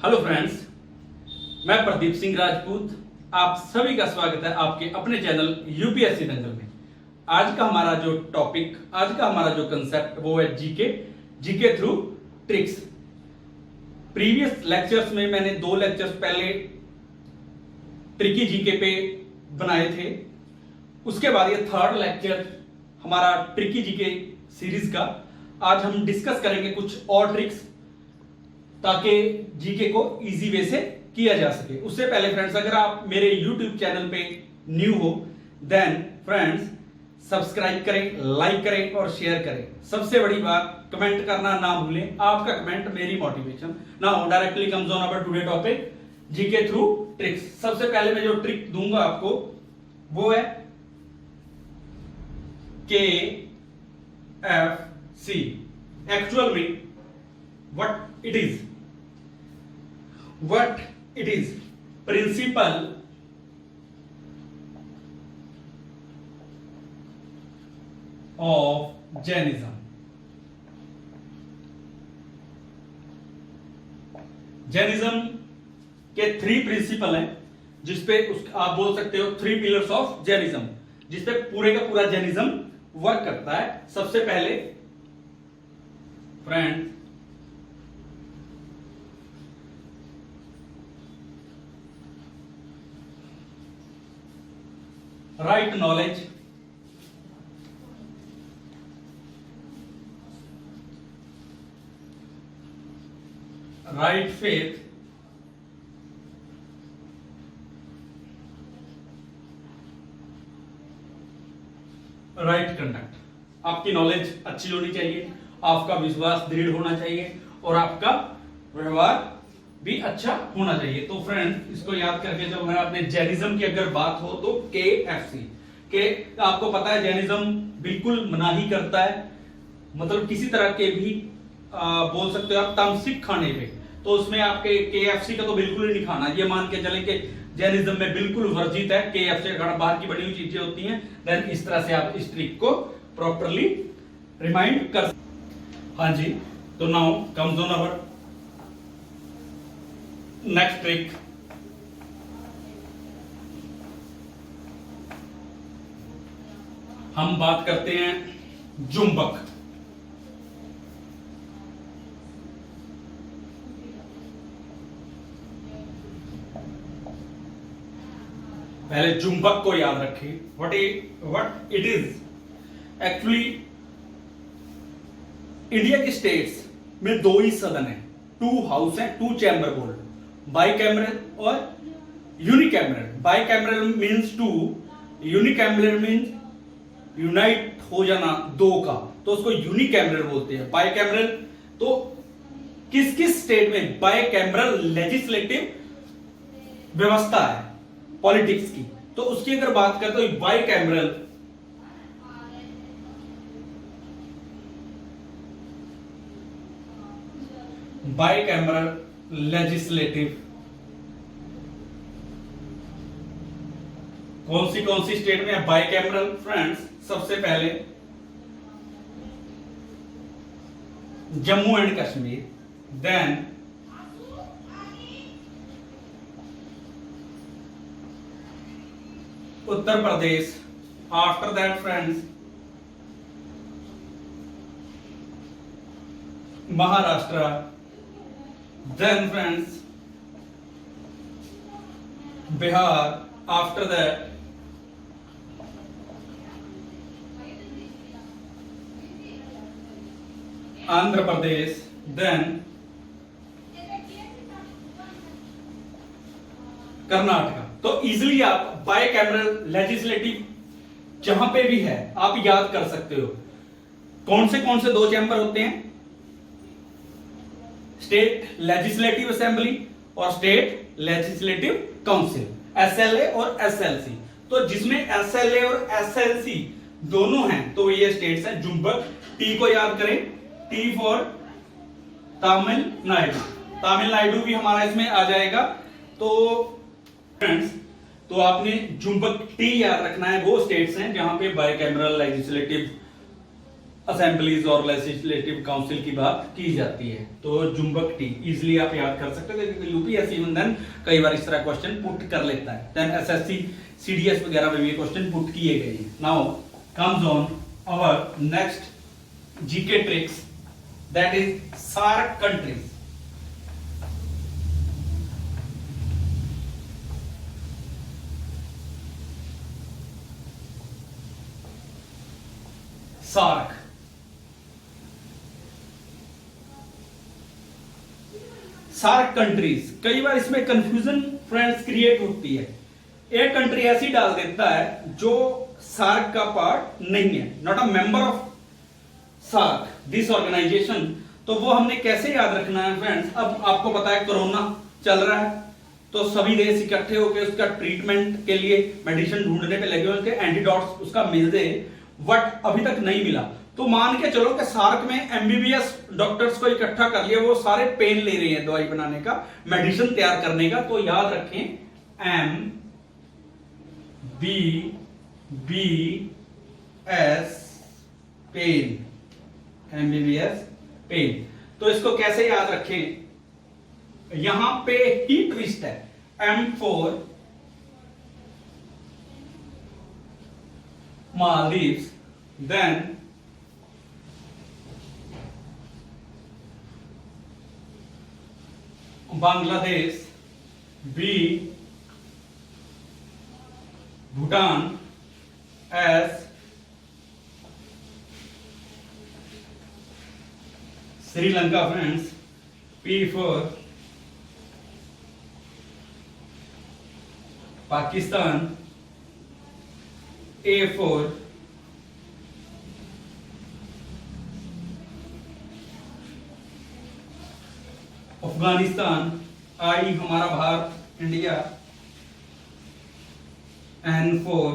Hello friends, मैं प्रदीप सिंह राजपूत। आप सभी का स्वागत है आपके अपने चैनल यूपीएससी दंगल में। आज का हमारा जो टॉपिक, आज का हमारा जो कंसेप्ट वो है GK through tricks. Previous lectures में मैंने 2 लेक्चर्स पहले ट्रिकी जीके पे बनाए थे। उसके बाद ये 3rd लेक्चर हमारा ट्रिकी जीके सीरीज का। आज हम डिस्कस करेंगे कुछ और ट्रिक्स ताकि जीके को इजी वे से किया जा सके। उससे पहले फ्रेंड्स, अगर आप मेरे यूट्यूब चैनल पे न्यू हो देन फ्रेंड्स सब्सक्राइब करें, लाइक करें और शेयर करें। सबसे बड़ी बात, कमेंट करना ना भूलें। आपका कमेंट मेरी motivation. Now directly comes on our today topic, GK through tricks. सबसे पहले मैं जो ट्रिक दूंगा आपको वो है KFC। एक्चुअल में what it is, principle of Jainism। Jainism के 3 प्रिंसिपल हैं जिसपे आप बोल सकते हो 3 पिलर्स ऑफ जैनिज्म, जिसपे पूरे का पूरा जैनिज्म वर्क करता है। सबसे पहले friend, right knowledge, right faith, right conduct. आपकी नॉलेज अच्छी होनी चाहिए, आपका विश्वास दृढ़ होना चाहिए और आपका व्यवहार भी अच्छा होना चाहिए। तो फ्रेंड, इसको याद करके जब मैं अपने जैनिज्म की अगर बात हो तो KFC के आपको पता है जैनिज्म बिल्कुल मनाही करता है, मतलब किसी तरह के भी बोल सकते हो आप तामसिक खाने पे। तो उसमें आपके KFC का तो बिल्कुल ही नहीं खाना। ये मान के चले कि जैनिज्म में बिल्कुल वर्जित है KFC का खाना, बाहर की बनी हुई चीजें होती हैं। देन इस तरह से आप इस ट्रिक को प्रॉपरली रिमाइंड कर। हाँ जी, तो now comes on our next trick. हम बात करते हैं जुम्बक। पहले जुम्बक को याद रखिए। What it is actually, India के स्टेट्स में 2 ही सदन है, 2 हाउस है, 2 चैम्बर बोल्ड, बाइकैमरल और unicameral. Bicameral means 2, unicameral means unite हो जाना 2 का, तो उसको यूनिकैमरल बोलते हैं। बाइकैमरल तो किस किस स्टेट में बाइकैमरल लेजिस्लेटिव व्यवस्था है पॉलिटिक्स की, तो उसकी अगर बात करते हो बाइकैमरल लेजिस्लेटिव कौन सी स्टेट में है बाइकैमरल फ्रेंड्स? सबसे पहले Jammu and Kashmir, then Uttar Pradesh, after that friends Maharashtra, then friends Bihar, after that Andhra Pradesh, then Karnataka. तो इजिली आप बाइकैमरल लेजिस्लेटिव जहां पे भी है आप याद कर सकते हो। कौन से 2 चैम्बर होते हैं? स्टेट लेजिस्लेटिव असेंबली और स्टेट लेजिस्लेटिव काउंसिल, SLA और SLC। तो जिसमें SLA और SLC दोनों हैं तो ये स्टेट्स हैं। जुम्बक, T को याद करें, T फॉर तमिलनाडु। तमिलनाडु भी हमारा इसमें आ जाएगा। तो फ्रेंड्स, तो आपने जुम्बक T याद रखना है। वो स्टेट्स हैं जहां पे बाइकैमरल लेजिस्लेटिव असेंबलीज और लेजिस्लेटिव काउंसिल की बात की जाती है। तो जुम्बक टी इजिली आप याद कर सकते हो क्योंकि यूपीएससी देन कई बार इस तरह क्वेश्चन पुट कर लेता है। देन एसएससी सीडीएस वगैरह में भी ये क्वेश्चन पुट किए गए हैं। Now comes on our next GK tricks, that is SAARC countries. SAARC SAARC countries, कई बार इसमें कंफ्यूजन फ्रेंड्स क्रिएट होती है। एक कंट्री ऐसी डाल देता है जो सार्क का पार्ट नहीं है, not a member of SAARC this organisation. तो वो हमने कैसे याद रखना है फ्रेंड्स? अब आपको पता है कोरोना चल रहा है, तो सभी देश इकट्ठे होकर उसका ट्रीटमेंट के लिए मेडिसिन ढूंढने पे लगे हुए, उसके एंटीडोट्स उसका मिल दे, बट अभी तक नहीं मिला। तो मान के चलो कि सार्क में एमबीबीएस डॉक्टर्स को इकट्ठा कर लिया, वो सारे पेन ले रहे हैं दवाई बनाने का, मेडिसिन तैयार करने का। तो याद रखें M B S pen, MBBS pen. तो इसको कैसे याद रखें? यहां पे ही ट्विस्ट है, M4 Maldives, then Bangladesh, B Bhutan, S Sri Lanka friends, P for Pakistan, A for Afghanistan, I हमारा Bharat India, N for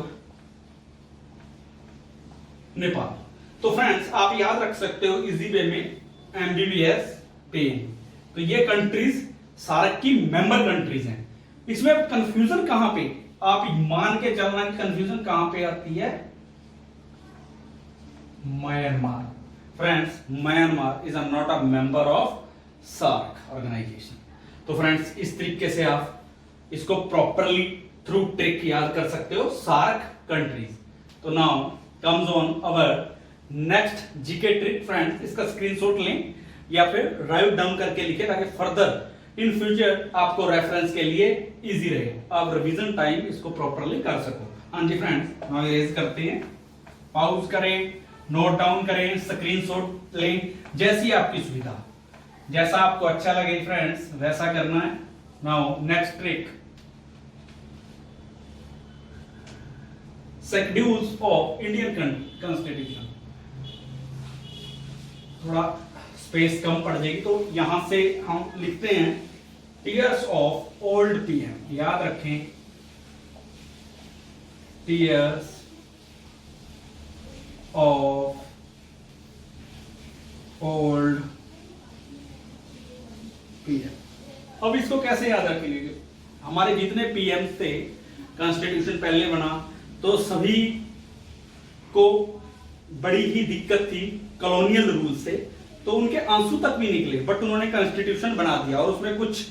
Nepal. तो फ्रेंड्स आप याद रख सकते हो इजी वे में एमबीबीएस पेन। तो ये कंट्रीज सार्क की मेंबर कंट्रीज हैं। इसमें कंफ्यूजन कहां पे, आप मान के चलना कि कंफ्यूजन कहां पे आती है? Myanmar. Friends Myanmar is not a member of SAARC organisation. तो फ्रेंड्स इस तरीके से आप इसको प्रॉपरली थ्रू ट्रिक याद कर सकते हो, सार्क कंट्रीज। तो now comes on our next GK trick friends. इसका स्क्रीनशॉट लें या फिर राइट डाउन करके लिखें ताकि फर्दर इन फ्यूचर आपको रेफरेंस के लिए इजी रहे, आप रिवीजन टाइम इसको प्रॉपरली कर सको। हाँ जी फ्रेंड्स, नाउ इरेज करते हैं, पॉज करें, नोट डाउन करें, स्क्रीनशॉट लें, जैसी आपकी सुविधा, जैसा आपको अच्छा लगे फ्रेंड्स वैसा करना है। Now next trick, schedules of Indian constitution. थोड़ा स्पेस कम पड़ जाएगी तो यहां से हम लिखते हैं टीयर्स ऑफ ओल्ड पीएम। याद रखें टीयर्स ऑफ ओल्ड पीएम। अब इसको कैसे याद रखेंगे? हमारे जितने पीएम थे, कॉन्स्टिट्यूशन पहले बना तो सभी को बड़ी ही दिक्कत थी कॉलोनियल रूल से, तो उनके आंसू तक भी निकले, बट उन्होंने कॉन्स्टिट्यूशन बना दिया और उसमें कुछ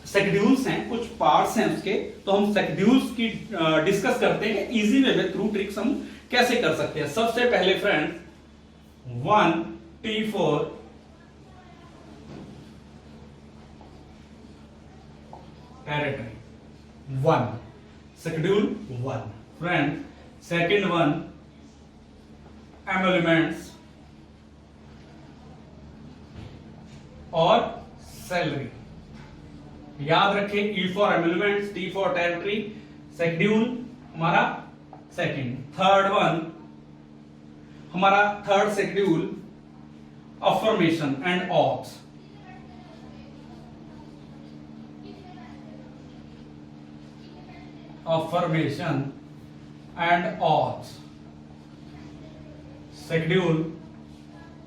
शेड्यूल्स हैं, कुछ पार्ट्स हैं उसके। तो हम शेड्यूल्स की डिस्कस करते हैं कि इजी वे में थ्रू ट्रिक्स हम कैसे कर सकते हैं। सबसे पहले friends 1T4 territory 1 schedule 1 friend. Second one emoluments और सैलरी। याद रखें E for emoluments, T for territory, schedule हमारा सेकंड। थर्ड वन हमारा third schedule affirmation and oaths. affirmation and oath. Schedule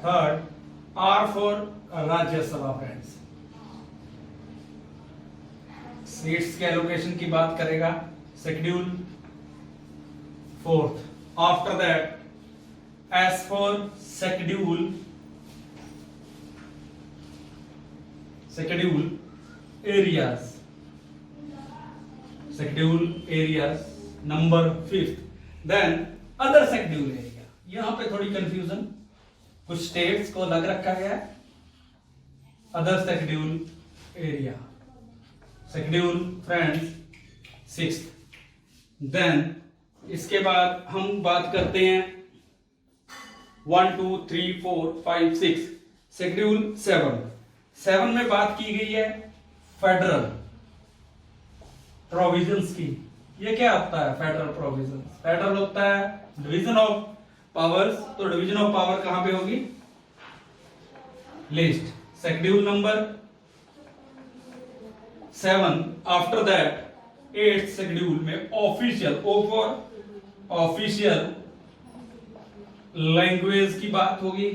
third R for Rajya Sabha friends. Seats के allocation की बात करेगा schedule fourth. After that S for schedule areas, schedule areas number 5। Then other schedule area, यहां पे थोड़ी confusion, कुछ states को अलग रखा गया है। Other schedule area, schedule friends 6। Then इसके बाद हम बात करते हैं 1 2 3 4 5 6 शेड्यूल 7 में बात की गई है फेडरल प्रोविजंस की। ये क्या होता है फेडरल प्रोविजंस? फेडरल होता है डिवीजन ऑफ पावर्स, तो डिवीजन ऑफ पावर कहां पे होगी? List, schedule number 7। After that 8th schedule में official, O for official language की बात होगी।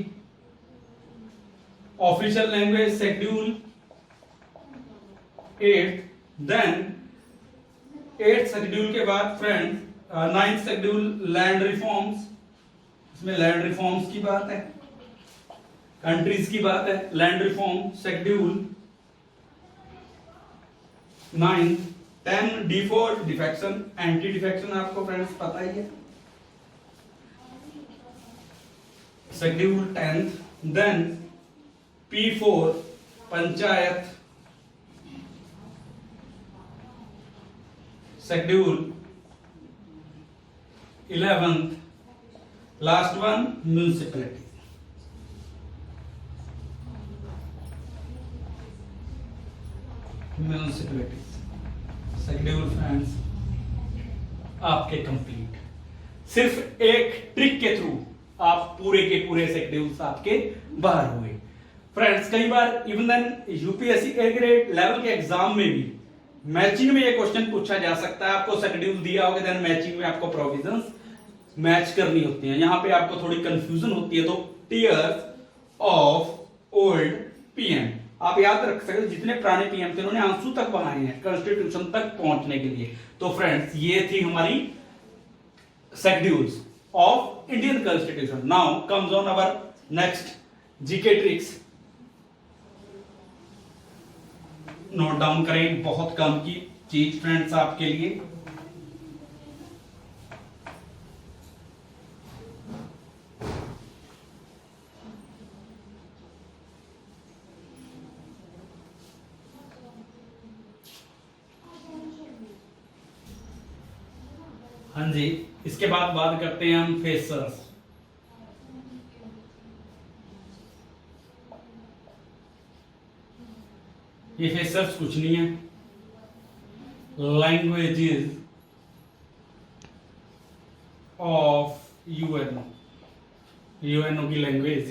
Official language schedule 8। Then 8th schedule के बाद friend 9th schedule land reforms, इसमें लैंड रिफॉर्म्स की बात है, कंट्रीज की बात है। Land reform schedule 9। 10 D for defection, anti defection आपको फ्रेंड्स पता ही है, schedule 10th। Then P for panchayat, schedule 11th। Last one municipality. Schedule friends आपके कंप्लीट। सिर्फ एक ट्रिक के थ्रू आप पूरे के पूरे शेड्यूल्स आपके बाहर हुए। फ्रेंड्स कई बार even then UPSC A grade level के एग्जाम में भी मैचिंग में ये क्वेश्चन पूछा जा सकता है। आपको शेड्यूल दिया होगा, देन मैचिंग में आपको प्रोविजंस मैच करनी होती हैं। यहां पे आपको थोड़ी कंफ्यूजन होती है, तो टीयर्स ऑफ ओल्ड पीएम आप याद रख सकते, जितने पुराने पीएम थे उन्होंने आंसू तक बनाए हैं कॉन्स्टिट्यूशन तक पहुंचने के लिए। तो फ्रेंड्स ये थी हमारी schedules of Indian constitution. Now comes on our next GK tricks. Note down करें, बहुत कम की चीज फ्रेंड्स आपके लिए। हाँ जी, इसके बाद बात करते हैं हम फेसर्स। ये फेसर्स कुछ नहीं है, लैंग्वेजेस ऑफ यूएनओ, यूएनओ की लैंग्वेज।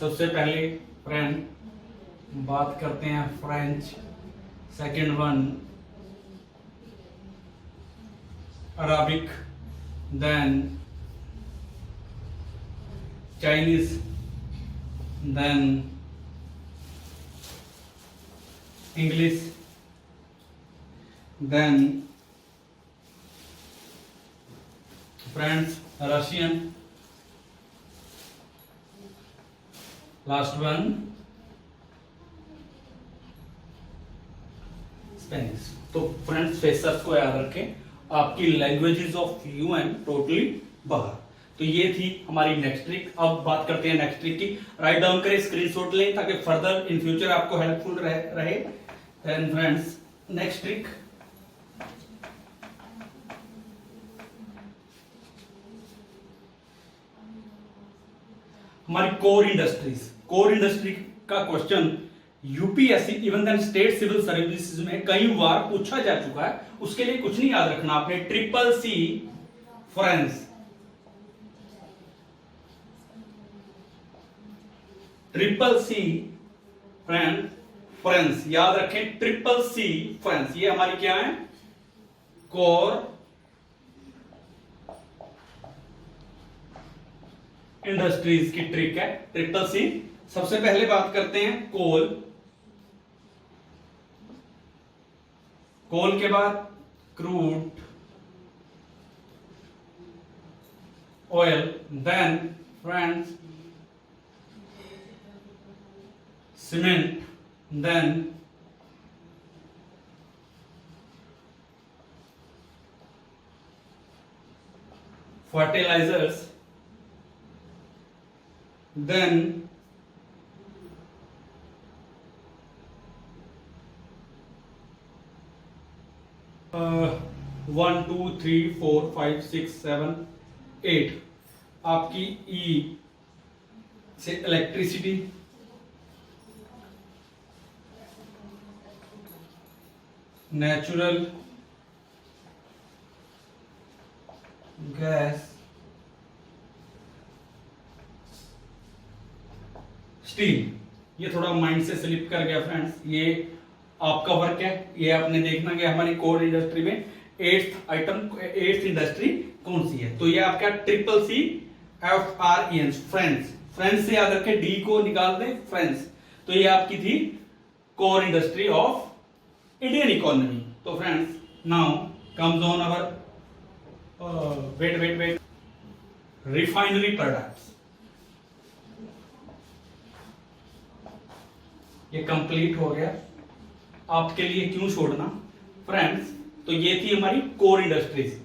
सबसे पहले फ्रेंड बात करते हैं French, second one Arabic, then Chinese, then English, then friends Russian, last one Spanish. तो फ्रेंड्स फेसर्स को याद रखें, आपकी लैंग्वेजेस ऑफ यूएन टोटली बाहर। तो ये थी हमारी नेक्स्ट ट्रिक। अब बात करते हैं नेक्स्ट ट्रिक की। राइट डाउन करें, स्क्रीनशॉट लें ताकि फर्दर इन फ्यूचर आपको हेल्पफुल रहे। देन फ्रेंड्स नेक्स्ट ट्रिक, हमारी कोर इंडस्ट्रीज। कोर इंडस्ट्री का question UPSC even then state civil services में कई बार पूछा जा चुका है। उसके लिए कुछ नहीं याद रखना आपने, triple C friends, triple C friends याद रखें, ट्रिपल सी फ्रेंड्स। ये हमारी क्या है? कोर इंडस्ट्रीज की ट्रिक है, ट्रिपल सी। सबसे पहले बात करते हैं कोल, कोल के बाद crude oil, then friends, cement, then fertilizers, then 1 2 3 4 5 6 7 8 आपकी ई से इलेक्ट्रिसिटी, नेचुरल गैस, स्टील। ये थोड़ा माइंड से स्लिप कर गया फ्रेंड्स, ये आपका वर्क है, ये आपने देखना कि हमारी कोर इंडस्ट्री में एट्थ इंडस्ट्री कौन सी है। तो ये आपका CCCFRENS, फ्रेंड्स से याद रखें, डी को निकाल दें फ्रेंड्स। तो ये आपकी थी core industry of Indian economy. तो friends, now comes on our wet refinery products. ये कंप्लीट हो गया, आपके लिए क्यों छोड़ना फ्रेंड्स। तो ये थी हमारी core industries,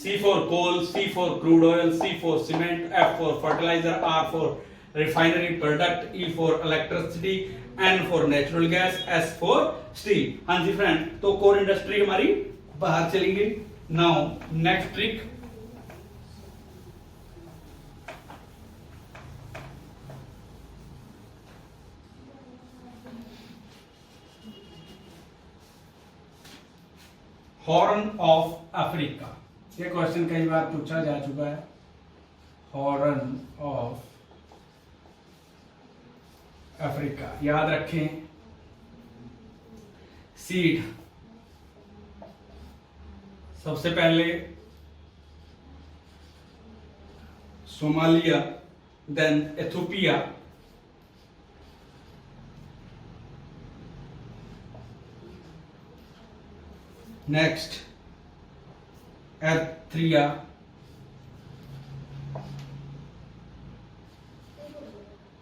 C for coal, C for crude oil, C for cement, F for fertiliser, R for refinery product, E for electricity, N for natural gas, S for steel. हाँ जी फ्रेंड, तो core industry हमारी बाहर चली गई। Now next trick, horn of Africa. ये question कई बार पूछा जा चुका है। हॉर्न ऑफ अफ्रीका, याद रखें, सीड सबसे पहले Somalia, then Ethiopia, next Eritrea,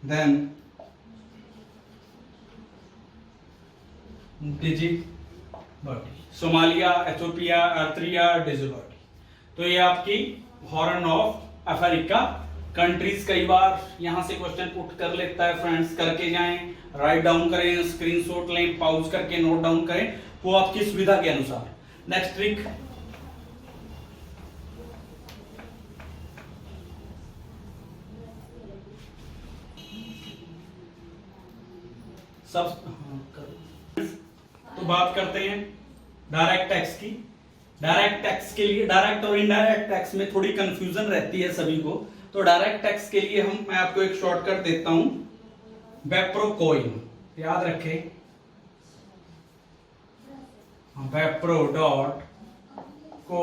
then Djibouti. Somalia, Ethiopia, Eritrea, Djibouti. तो ये आपकी हॉर्न ऑफ अफ्रीका कंट्रीज। कई बार यहां से क्वेश्चन पुट कर लेता है फ्रेंड्स, करके जाएं, राइट डाउन करें, स्क्रीनशॉट लें, पॉज करके नोट डाउन करें, वो आपकी सुविधा के अनुसार। नेक्स्ट ट्रिक, सब तो बात करते हैं डायरेक्ट टैक्स की। डायरेक्ट टैक्स के लिए, डायरेक्ट और इनडायरेक्ट टैक्स में थोड़ी कंफ्यूजन रहती है सभी को। तो डायरेक्ट टैक्स के लिए मैं आपको एक शॉर्टकट देता हूं, वेप्रोकोइन। याद रखें, वेप्रो डॉट को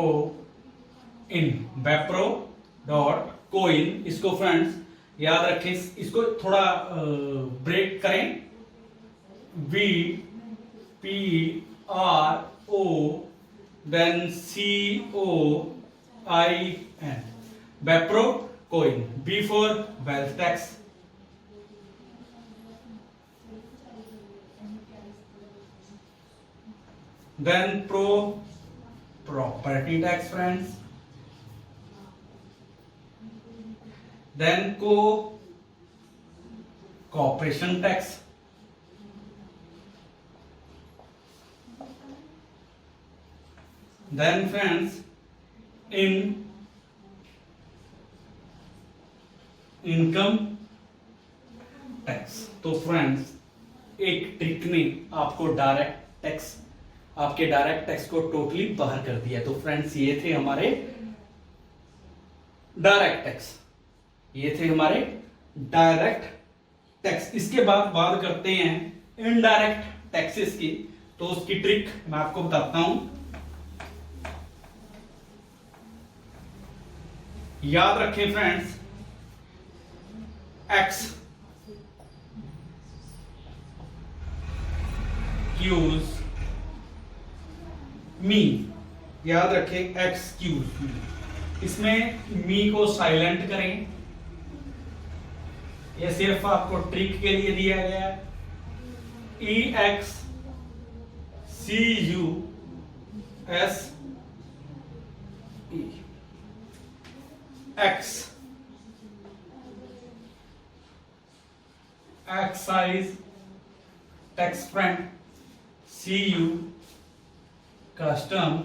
इन, वेप्रो डॉट को इन। इसको फ्रेंड्स याद रखें, इसको थोड़ा ब्रेक करें, VPRO then COIN, Wipro coin. B for wealth tax, then property tax friends, then corporation tax, then friends income tax. तो फ्रेंड्स, एक ट्रिक ने आपको डायरेक्ट टैक्स, आपके डायरेक्ट टैक्स को टोटली बाहर कर दिया। तो फ्रेंड्स, ये थे हमारे डायरेक्ट टैक्स, ये थे हमारे डायरेक्ट टैक्स। इसके बाद बात करते हैं इनडायरेक्ट टैक्सेस की। तो उसकी ट्रिक मैं आपको बताता हूं। याद रखें फ्रेंड्स, एक्सक्यूज मी, याद रखें, एक्सक्यूज मी। इसमें मी को साइलेंट करें, ये सिर्फ आपको ट्रिक के लिए दिया गया है। EX CUS E X excise tax front, CU custom,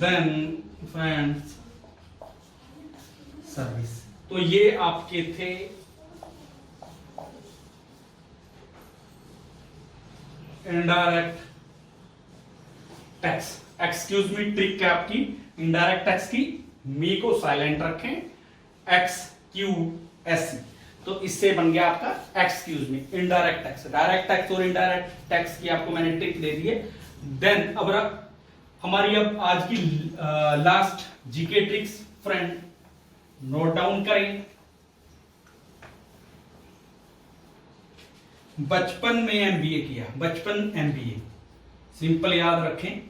then friends service. तो ये आपके थे indirect tax. Excuse me, trick है आपकी इनडायरेक्ट टैक्स की, मी को साइलेंट रखें, XQSC। तो इससे बन गया आपका excuse me indirect tax. Direct tax और इनडायरेक्ट टैक्स की आपको मैंने ट्रिक दे दी है। देन अब हमारी अब आज की last GK tricks friend, note down करें। बचपन में एमबीए किया, बचपन एमबीए सिंपल याद रखें।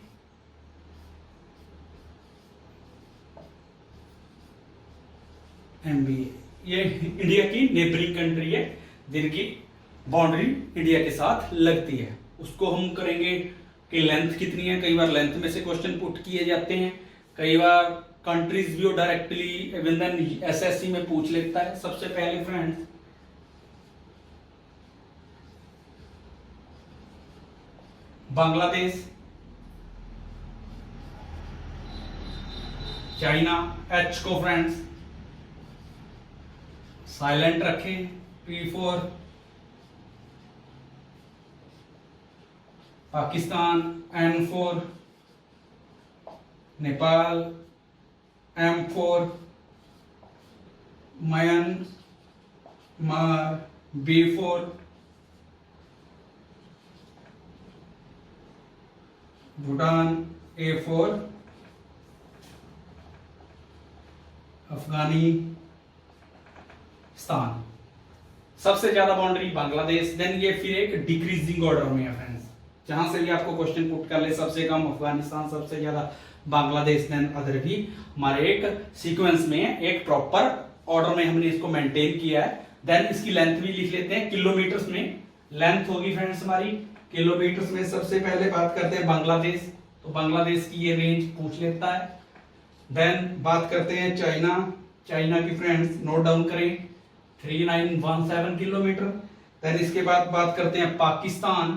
एमबीए ये इंडिया की नेबरिंग कंट्री है जिनकी बाउंड्री इंडिया के साथ लगती है। उसको हम करेंगे कि लेंथ कितनी है। कई बार लेंथ में से क्वेश्चन पुट किए जाते हैं, कई बार कंट्रीज भी डायरेक्टली इवन देन एसएससी में पूछ लेता है। सबसे पहले फ्रेंड्स बांग्लादेश, चाइना, एच को फ्रेंड्स साइलेंट रखें, P4 Pakistan, N4 Nepal, M4 Myanmar, B4 Bhutan, A4 Afghanistan. सबसे ज्यादा बाउंड्री बांग्लादेश। देन ये फिर एक डिक्रीजिंग ऑर्डर में है फ्रेंड्स, जहां से भी आपको क्वेश्चन पुट कर ले, सबसे कम अफगानिस्तान, सबसे ज्यादा बांग्लादेश, देन अदर भी हमारे एक सीक्वेंस में है, एक प्रॉपर ऑर्डर में हमने इसको मेंटेन किया है। देन इसकी लेंथ भी लिख लेते हैं, किलोमीटर्स में लेंथ होगी फ्रेंड्स हमारी। किलोमीटर्स में सबसे पहले बात करते हैं बांग्लादेश, तो बांग्लादेश की ये रेंज पूछ लेता है। देन बात करते हैं चाइना, चाइना की फ्रेंड्स नोट डाउन करें 3917 किलोमीटर। देन इसके बाद बात करते हैं पाकिस्तान,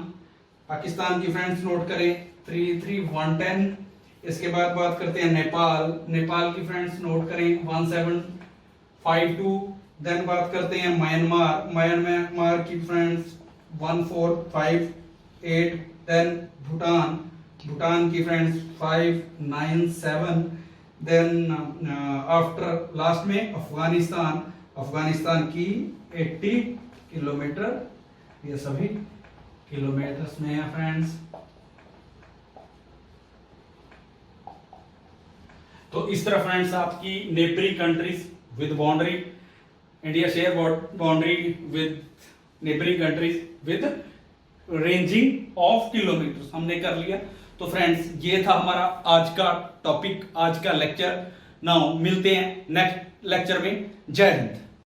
पाकिस्तान की फ्रेंड्स नोट करें 33110। इसके बाद बात करते हैं नेपाल, नेपाल की फ्रेंड्स नोट करें 1752। देन बात करते हैं म्यांमार, म्यांमार की फ्रेंड्स 1458। देन भूटान, भूटान की फ्रेंड्स 597। देन आफ्टर लास्ट में अफगानिस्तान, अफगानिस्तान की 80 किलोमीटर। ये सभी किलोमीटर्स में है फ्रेंड्स। तो इस तरह फ्रेंड्स आपकी neighbouring countries with boundary, India share boundary with neighbouring countries with ranging of kilometres हमने कर लिया। तो फ्रेंड्स ये था हमारा आज का टॉपिक, आज का लेक्चर। नाउ मिलते हैं नेक्स्ट लेक्चर में। जय हिंद।